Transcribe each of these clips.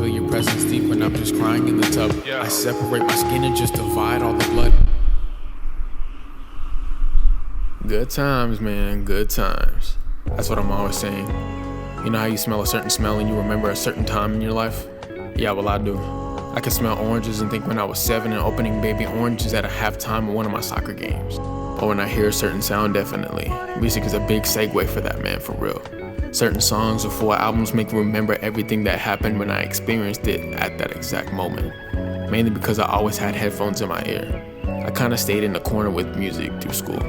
feel your presence deep when I'm just crying in the tub. I separate my skin and just divide all the blood. Good times, man, good times. That's what I'm always saying. You know how you smell a certain smell and you remember a certain time in your life? Yeah, well, I do. I can smell oranges and think when I was 7 and opening baby oranges at a halftime of one of my soccer games. Or when I hear a certain sound, definitely. Music is a big segue for that, man, for real. Certain songs or full albums make me remember everything that happened when I experienced it at that exact moment. Mainly because I always had headphones in my ear. I kinda stayed in the corner with music through school.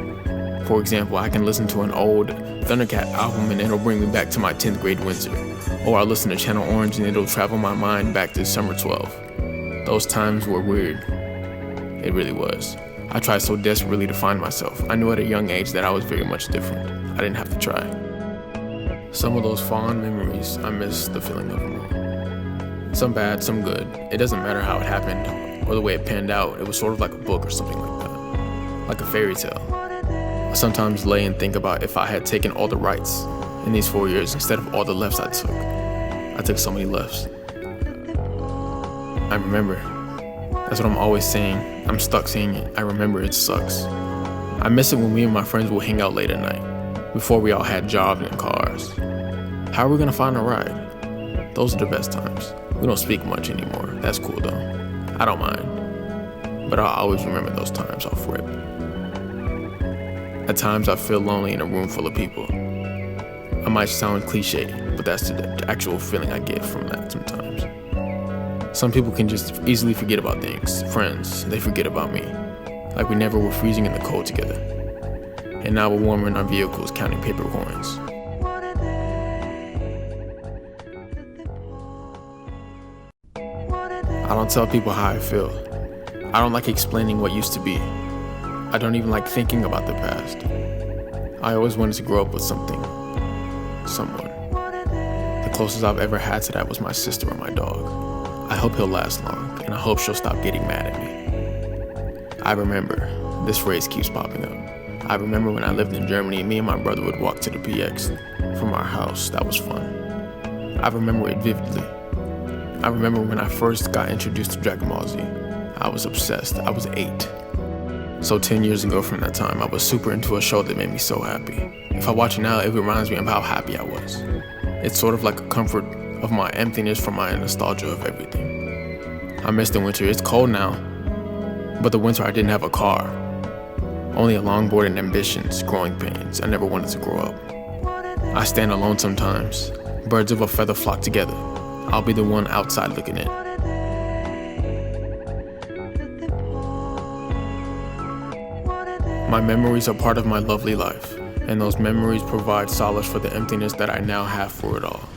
For example, I can listen to an old Thundercat album and it'll bring me back to my 10th grade winter. Or I'll listen to Channel Orange and it'll travel my mind back to summer 12. Those times were weird. It really was. I tried so desperately to find myself. I knew at a young age that I was very much different. I didn't have to try. Some of those fond memories, I miss the feeling of them all. Some bad, some good. It doesn't matter how it happened or the way it panned out. It was sort of like a book or something like that. Like a fairy tale. I sometimes lay and think about if I had taken all the rights in these 4 years instead of all the lefts I took. I took so many lefts. I remember. That's what I'm always saying. I'm stuck saying it. I remember it sucks. I miss it when me and my friends would hang out late at night, before we all had jobs and cars. How are we gonna find a ride? Those are the best times. We don't speak much anymore. That's cool though. I don't mind. But I'll always remember those times off rip. At times I feel lonely in a room full of people. I might sound cliche, but that's the actual feeling I get from that sometimes. Some people can just easily forget about things. Friends, they forget about me. Like we never were freezing in the cold together. And now we're warmer in our vehicles counting paper coins. I don't tell people how I feel. I don't like explaining what used to be. I don't even like thinking about the past. I always wanted to grow up with something. Someone. The closest I've ever had to that was my sister or my dog. I hope he'll last long, and I hope she'll stop getting mad at me. I remember. This phrase keeps popping up. I remember when I lived in Germany, me and my brother would walk to the PX from our house. That was fun. I remember it vividly. I remember when I first got introduced to Dragon Ball Z. I was obsessed. I was 8. So 10 years ago from that time, I was super into a show that made me so happy. If I watch it now, it reminds me of how happy I was. It's sort of like a comfort of my emptiness from my nostalgia of everything. I miss the winter. It's cold now, but the winter I didn't have a car. Only a longboard and ambitions, growing pains. I never wanted to grow up. I stand alone sometimes. Birds of a feather flock together. I'll be the one outside looking in. My memories are part of my lovely life, and those memories provide solace for the emptiness that I now have for it all.